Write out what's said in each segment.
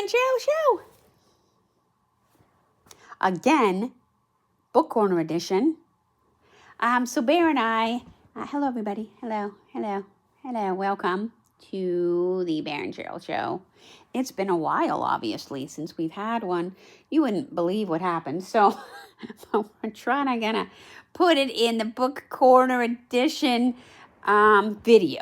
and Jill Show. Again, Book Corner edition. So Bear and I, hello everybody, hello, welcome to the Bear and Jill Show. It's been a while, obviously, since we've had one. You wouldn't believe what happened, so we're gonna put it in the Book Corner edition video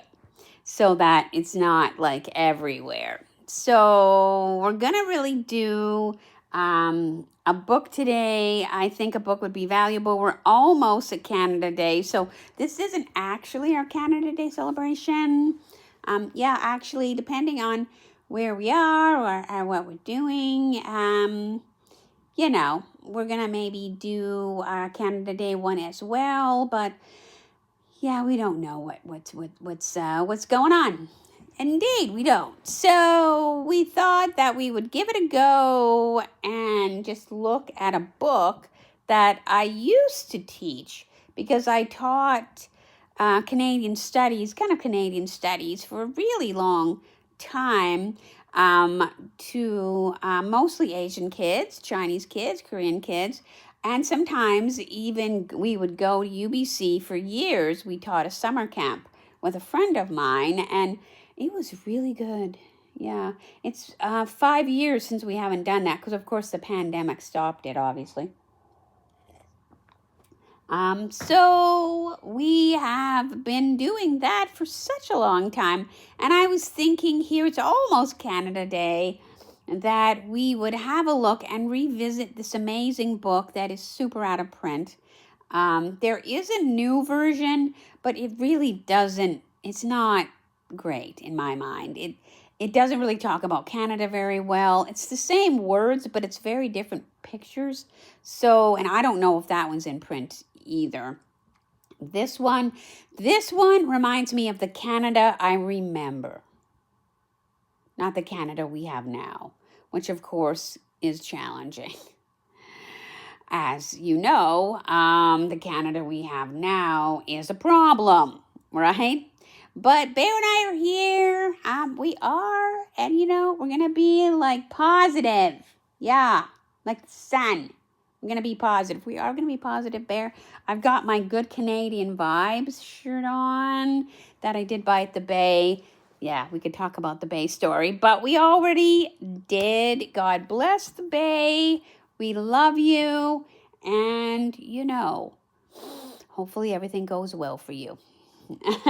so that it's not like everywhere. So we're gonna really do a book today. I think a book would be valuable. We're almost at Canada Day, so this isn't actually our Canada Day celebration. Actually, depending on where we are or what we're doing, we're gonna maybe do our Canada Day one as well. But yeah, we don't know what's going on. Indeed, we don't. So we thought that we would give it a go and just look at a book that I used to teach because I taught Canadian studies for a really long time to mostly Asian kids, Chinese kids, Korean kids, and sometimes even we would go to UBC for years. We taught a summer camp with a friend of mine, and it was really good. Yeah, it's 5 years since we haven't done that because, of course, the pandemic stopped it, obviously. So we have been doing that for such a long time. And I was thinking here, it's almost Canada Day, that we would have a look and revisit this amazing book that is super out of print. There is a new version, but it really doesn't, it's not great in my mind. It doesn't really talk about Canada very well. It's the same words, but it's very different pictures. So, and I don't know if that one's in print either. This one reminds me of the Canada I remember. Not the Canada we have now, which of course is challenging. As you know, the Canada we have now is a problem, right? But Bear and I are here. We are. And, we're going to be like positive. Yeah, like the sun. We're going to be positive. We are going to be positive, Bear. I've got my Good Canadian Vibes shirt on that I did buy at the Bay. Yeah, we could talk about the Bay story, but we already did. God bless the Bay. We love you. And, hopefully everything goes well for you.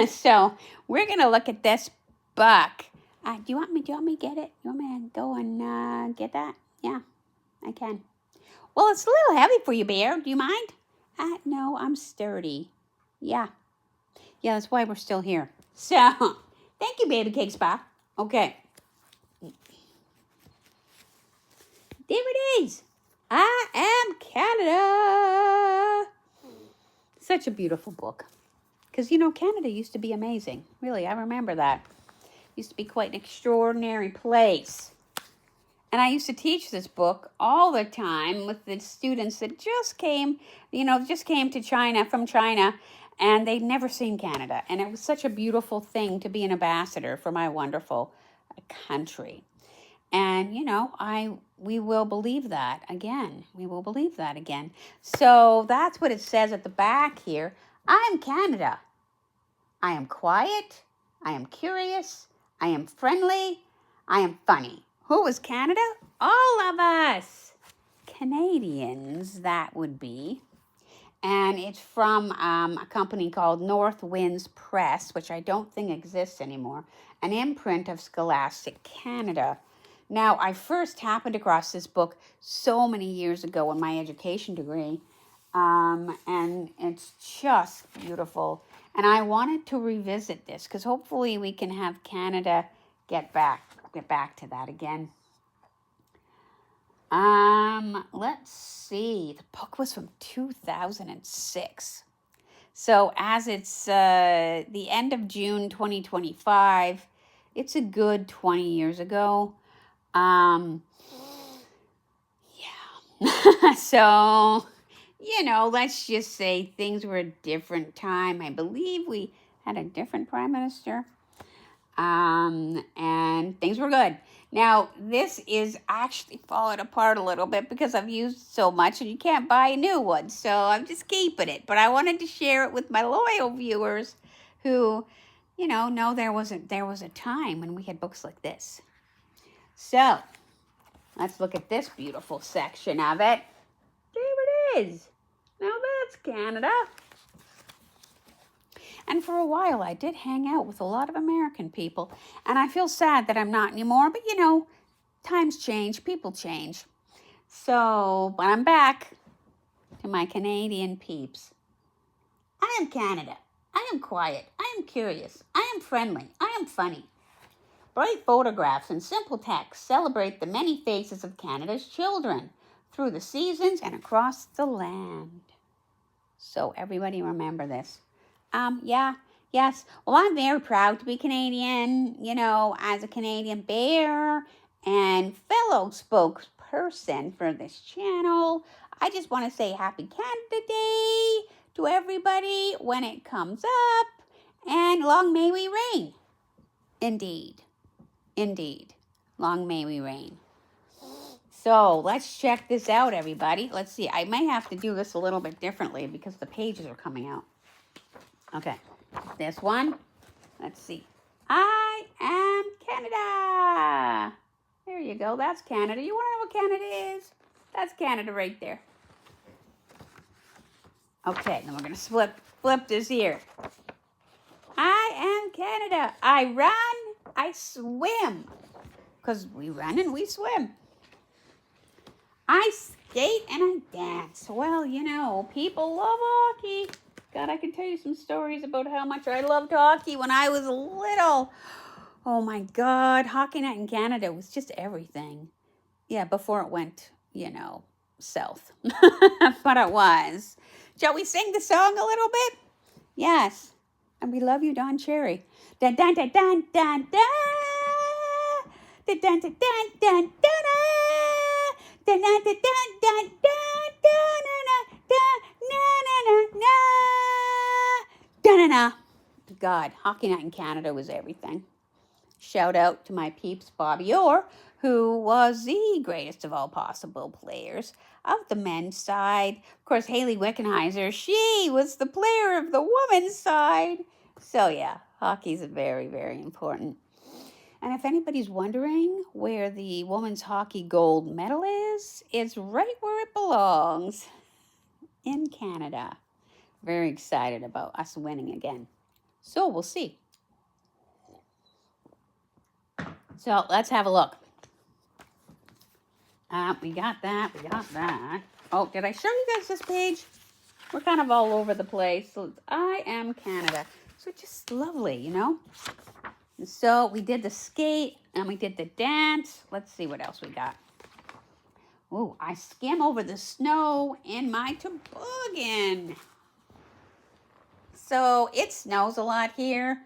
So we're going to look at this book. Do you want me to get it? You want me to go and get that? Yeah, I can. Well, it's a little heavy for you, Bear. Do you mind? No, I'm sturdy. Yeah, that's why we're still here. So, thank you, Baby Cake Spa. Okay. There it is. I Am Canada. Such a beautiful book. Because, Canada used to be amazing. Really, I remember that. It used to be quite an extraordinary place. And I used to teach this book all the time with the students that just came to China, from China, and they'd never seen Canada. And it was such a beautiful thing to be an ambassador for my wonderful country. And, we will believe that again. We will believe that again. So that's what it says at the back here. I am Canada. I am quiet. I am curious. I am friendly. I am funny. Who is Canada? All of us. Canadians, that would be. And it's from a company called North Winds Press, which I don't think exists anymore, an imprint of Scholastic Canada. Now, I first happened across this book so many years ago in my education degree, and it's just beautiful. And I wanted to revisit this because hopefully we can have Canada get back to that again. Let's see. The book was from 2006. So as it's the end of June 2025, it's a good 20 years ago. So, let's just say things were a different time. I believe we had a different prime minister. And things were good. Now, this is actually falling apart a little bit because I've used so much and you can't buy a new one. So I'm just keeping it. But I wanted to share it with my loyal viewers who, know there was a time when we had books like this. So let's look at this beautiful section of it. There it is. Now that's Canada. And for a while, I did hang out with a lot of American people. And I feel sad that I'm not anymore. But, times change, people change. So, but I'm back to my Canadian peeps. I am Canada. I am quiet. I am curious. I am friendly. I am funny. Bright photographs and simple text celebrate the many faces of Canada's children through the seasons and across the land. So everybody remember this. Yes. Well, I'm very proud to be Canadian, as a Canadian bear and fellow spokesperson for this channel. I just want to say Happy Canada Day to everybody when it comes up, and long may we reign. Indeed. Long may we reign. So let's check this out, everybody. Let's see. I may have to do this a little bit differently because the pages are coming out. Okay, this one. Let's see. I am Canada. There you go. That's Canada. You want to know what Canada is? That's Canada right there. Okay, then we're going to flip this here. I am Canada. I run, I swim. Because we run and we swim. I skate and I dance. Well, people love hockey. God, I can tell you some stories about how much I loved hockey when I was little. Oh my God, Hockey Night in Canada was just everything. Yeah, before it went, south. But it was. Shall we sing the song a little bit? Yes. And we love you, Don Cherry. Dun dun dun dun dun dun. Dun dun dun dun dun dun. Dun dun dun dun dun dun. God, Hockey Night in Canada was everything. Shout out to my peeps, Bobby Orr, who was the greatest of all possible players of the men's side. Of course, Haley Wickenheiser, she was the player of the women's side. So yeah, hockey's very, very important. And if anybody's wondering where the women's hockey gold medal is, it's right where it belongs, in Canada. Very excited about us winning again. So we'll see. So let's have a look. We got that. Oh, did I show you guys this page? We're kind of all over the place. So I am Canada. So just lovely, And so we did the skate and we did the dance. Let's see what else we got. Oh, I skim over the snow in my toboggan. So it snows a lot here.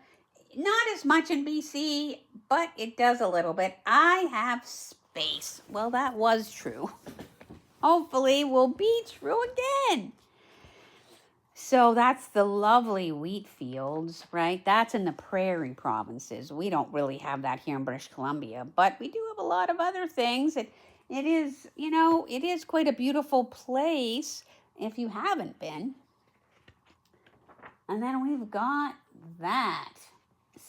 Not as much in BC, but it does a little bit. I have space. Well, that was true. Hopefully will be true again. So that's the lovely wheat fields, right? That's in the prairie provinces. We don't really have that here in British Columbia, but we do have a lot of other things. It is, it is quite a beautiful place if you haven't been. And then we've got that.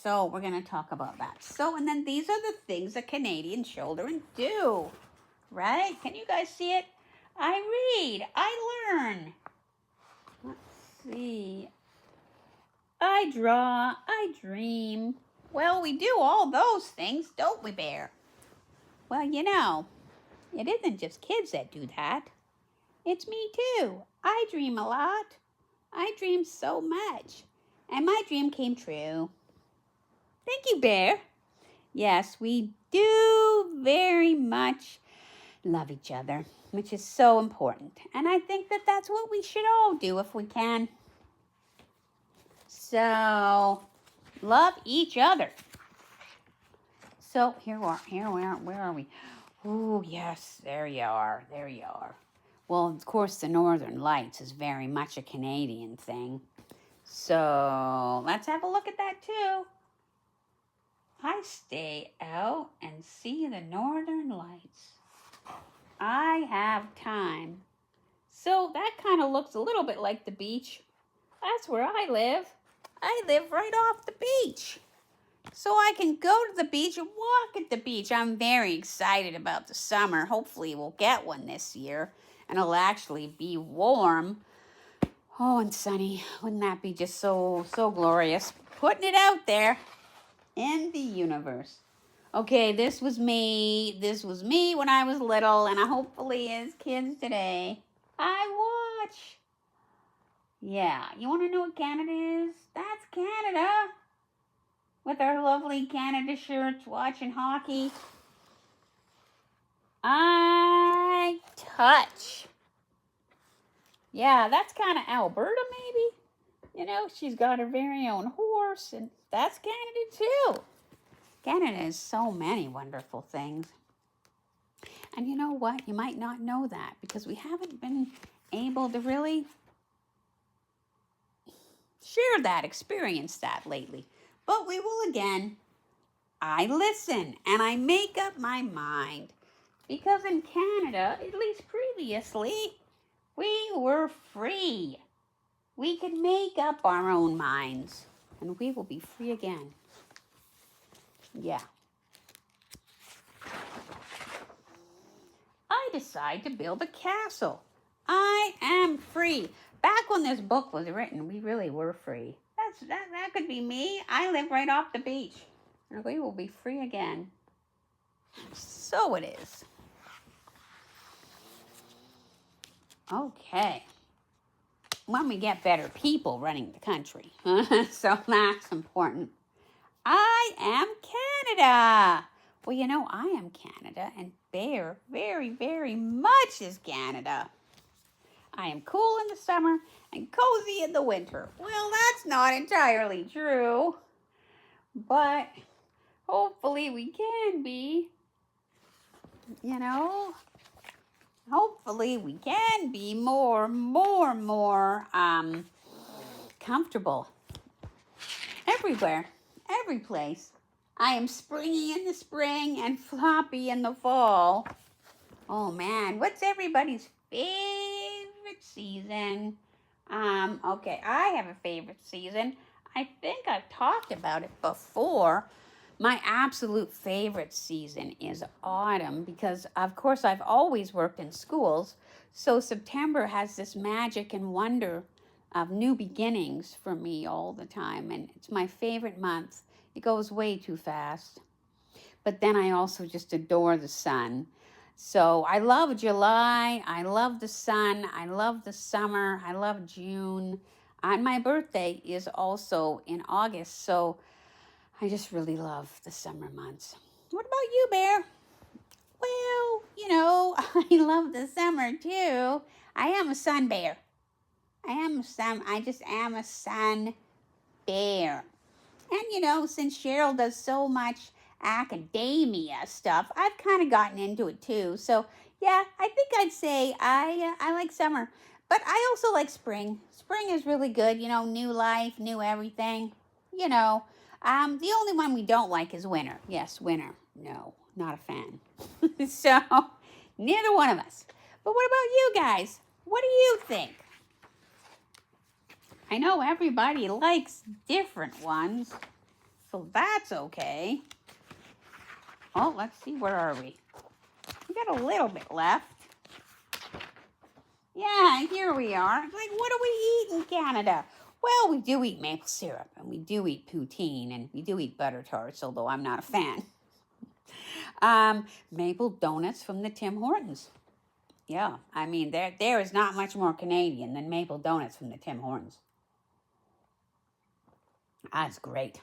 So we're going to talk about that. So, and then these are the things that Canadian children do, right? Can you guys see it? I read. I learn. Let's see. I draw. I dream. Well, we do all those things, don't we, Bear? Well, it isn't just kids that do that. It's me too. I dream a lot. I dream so much. And my dream came true. Thank you, Bear. Yes, we do very much love each other, which is so important. And I think that that's what we should all do if we can. So, love each other. So, here we are. Where are we? Oh, yes, there you are. Well, of course, the Northern Lights is very much a Canadian thing. So, let's have a look at that, too. I stay out and see the northern lights. I have time. So that kind of looks a little bit like the beach. That's where I live. I live right off the beach. So I can go to the beach and walk at the beach. I'm very excited about the summer. Hopefully we'll get one this year and it'll actually be warm. Oh, and sunny. Wouldn't that be just so glorious? Putting it out there in the universe. Okay, this was me. This was me when I was little, and I hopefully is kids today. I watch. Yeah, you want to know what Canada is? That's Canada. With our lovely Canada shirts, watching hockey. I touch. Yeah, that's kind of Alberta, maybe. You know, she's got her very own horse, and that's Canada too. Canada is so many wonderful things. And you know what? You might not know that because we haven't been able to really share that, experience that lately. But we will again. I listen and I make up my mind. Because in Canada, at least previously, we were free. We could make up our own minds. And we will be free again. Yeah. I decide to build a castle. I am free. Back when this book was written, we really were free. That could be me. I live right off the beach. And we will be free again. So it is. Okay. When we get better people running the country. So that's important. I am Canada. Well, you know, I am Canada, and Bear very, very much is Canada. I am cool in the summer and cozy in the winter. Well, that's not entirely true, but hopefully we can be, you know, hopefully we can be more comfortable everywhere, every place. I am springy in the spring and floppy in the fall. Oh man, what's everybody's favorite season? Okay, I have a favorite season. I think I've talked about it before. My absolute favorite season is autumn because, of course, I've always worked in schools. So September has this magic and wonder of new beginnings for me all the time. And it's my favorite month. It goes way too fast. But then I also just adore the sun. So I love July. I love the sun. I love the summer. I love June. And my birthday is also in August. So I just really love the summer months. What about you, Bear? Well, you know, I love the summer too. I am a sun bear. I just am a sun bear. And, you know, since Cheryl does so much academia stuff, I've kind of gotten into it too. So, yeah, I think I'd say I like summer. But I also like spring. Spring is really good. You know, new life, new everything. You know, the only one we don't like is winter. Yes, winter. No, not a fan. So, neither one of us. But what about you guys? What do you think? I know everybody likes different ones, so that's okay. Oh, let's see, where are we? We got a little bit left. Yeah, here we are. Like, what do we eat in Canada? Well, we do eat maple syrup, and we do eat poutine, and we do eat butter tarts, although I'm not a fan. Maple donuts from the Tim Hortons. Yeah, I mean, there is not much more Canadian than maple donuts from the Tim Hortons. That's great.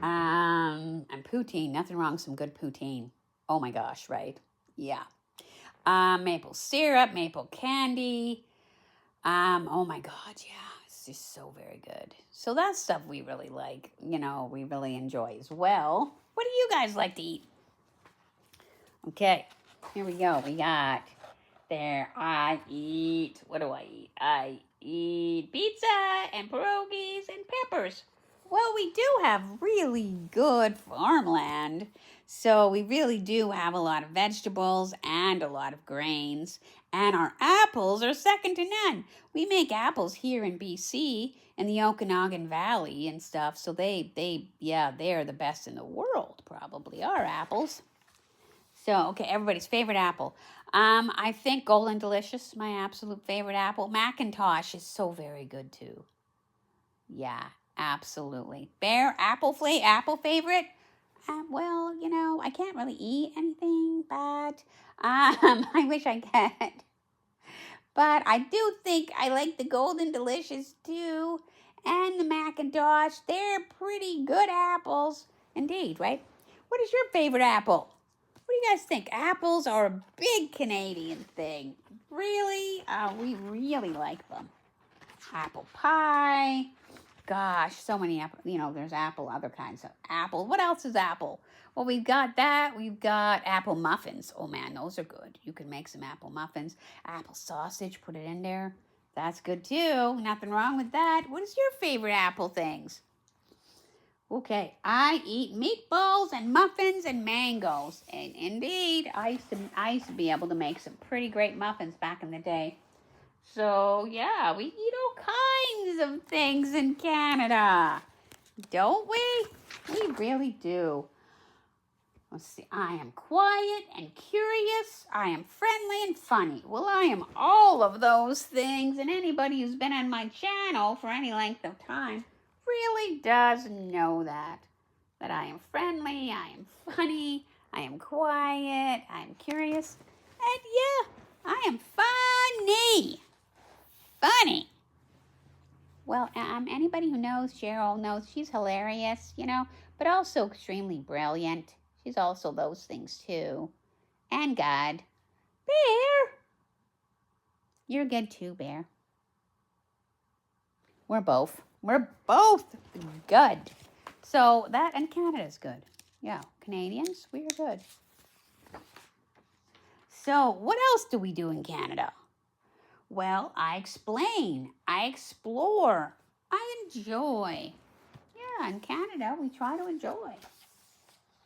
And poutine, nothing wrong with some good poutine. Oh my gosh, right? Yeah. Maple syrup, maple candy. Oh my God, yeah, it's just so very good. So that's stuff we really like, you know, we really enjoy as well. What do you guys like to eat? Okay, here we go. We got there. What do I eat? I eat pizza and pierogies and peppers. Well, we do have really good farmland. So we really do have a lot of vegetables and a lot of grains. And our apples are second to none. We make apples here in BC in the Okanagan Valley and stuff. So yeah, they're the best in the world, probably, our apples. So, okay, everybody's favorite apple. I think Golden Delicious, my absolute favorite apple. Macintosh is so very good too. Yeah, absolutely. Bear, apple favorite? Well, I can't really eat anything, but I wish I could. But I do think I like the Golden Delicious too, and the Macintosh. They're pretty good apples, indeed, right? What is your favorite apple? What do you guys think? Apples are a big Canadian thing. Really? We really like them. Apple pie. Gosh, so many apple. There's apple, other kinds of apple. What else is apple? Well, we've got that. We've got apple muffins. Oh man, those are good. You can make some apple muffins. Apple sausage, put it in there. That's good too. Nothing wrong with that. What is your favorite apple things? Okay, I eat meatballs and muffins and mangoes. And indeed, I used to be able to make some pretty great muffins back in the day. So, yeah, we eat all kinds of things in Canada. Don't we? We really do. Let's see. I am quiet and curious. I am friendly and funny. Well, I am all of those things. And anybody who's been on my channel for any length of time really does know that. That I am friendly, I am funny, I am quiet, I am curious. And yeah, I am funny. Funny. Well, anybody who knows Cheryl knows she's hilarious, but also extremely brilliant. She's also those things too. And God. Bear. You're good too, Bear. We're both good. So that, and Canada's good. Yeah, Canadians, we're good. So what else do we do in Canada? Well, I explain, I explore, I enjoy. Yeah, in Canada, we try to enjoy.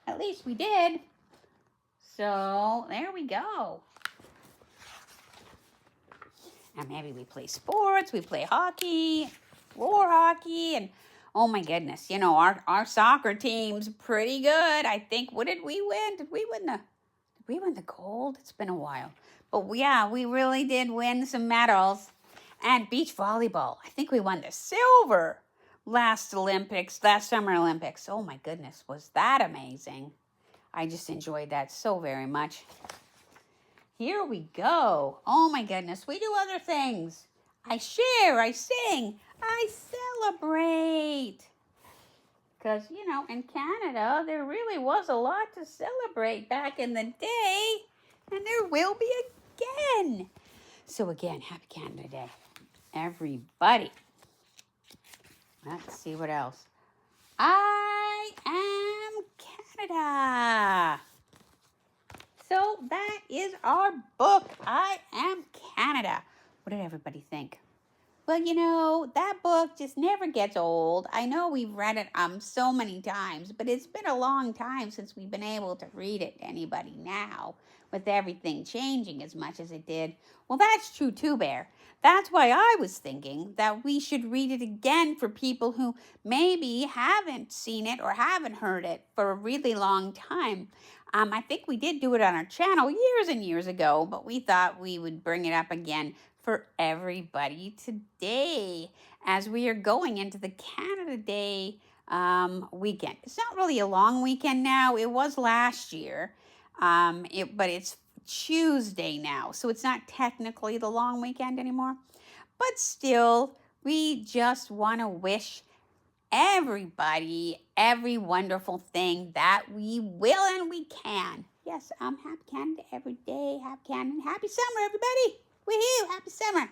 At least we did. So, there we go. And maybe we play sports, we play hockey, floor hockey, and oh my goodness, our soccer team's pretty good. I think, what did we win? Did we win the gold? It's been a while. But yeah, we really did win some medals. And beach volleyball, I think we won the silver last Summer Olympics. Oh my goodness, was that amazing. I just enjoyed that so very much. Here we go. Oh my goodness, we do other things. I share, I sing, I celebrate. Because, in Canada, there really was a lot to celebrate back in the day. And there will be again. So again, happy Canada Day, everybody. Let's see what else. I am Canada. So that is our book, I Am Canada. What did everybody think? Well, that book just never gets old. I know we've read it so many times, but it's been a long time since we've been able to read it to anybody now, with everything changing as much as it did. Well, that's true too, Bear. That's why I was thinking that we should read it again for people who maybe haven't seen it or haven't heard it for a really long time. I think we did do it on our channel years and years ago, but we thought we would bring it up again for everybody today as we are going into the Canada Day weekend. It's not really a long weekend now. It was last year, but it's Tuesday now, so it's not technically the long weekend anymore. But still, we just want to wish everybody every wonderful thing that we will and we can. Yes, happy Canada every day. Happy Canada. Happy summer, everybody. Woohoo! Happy summer.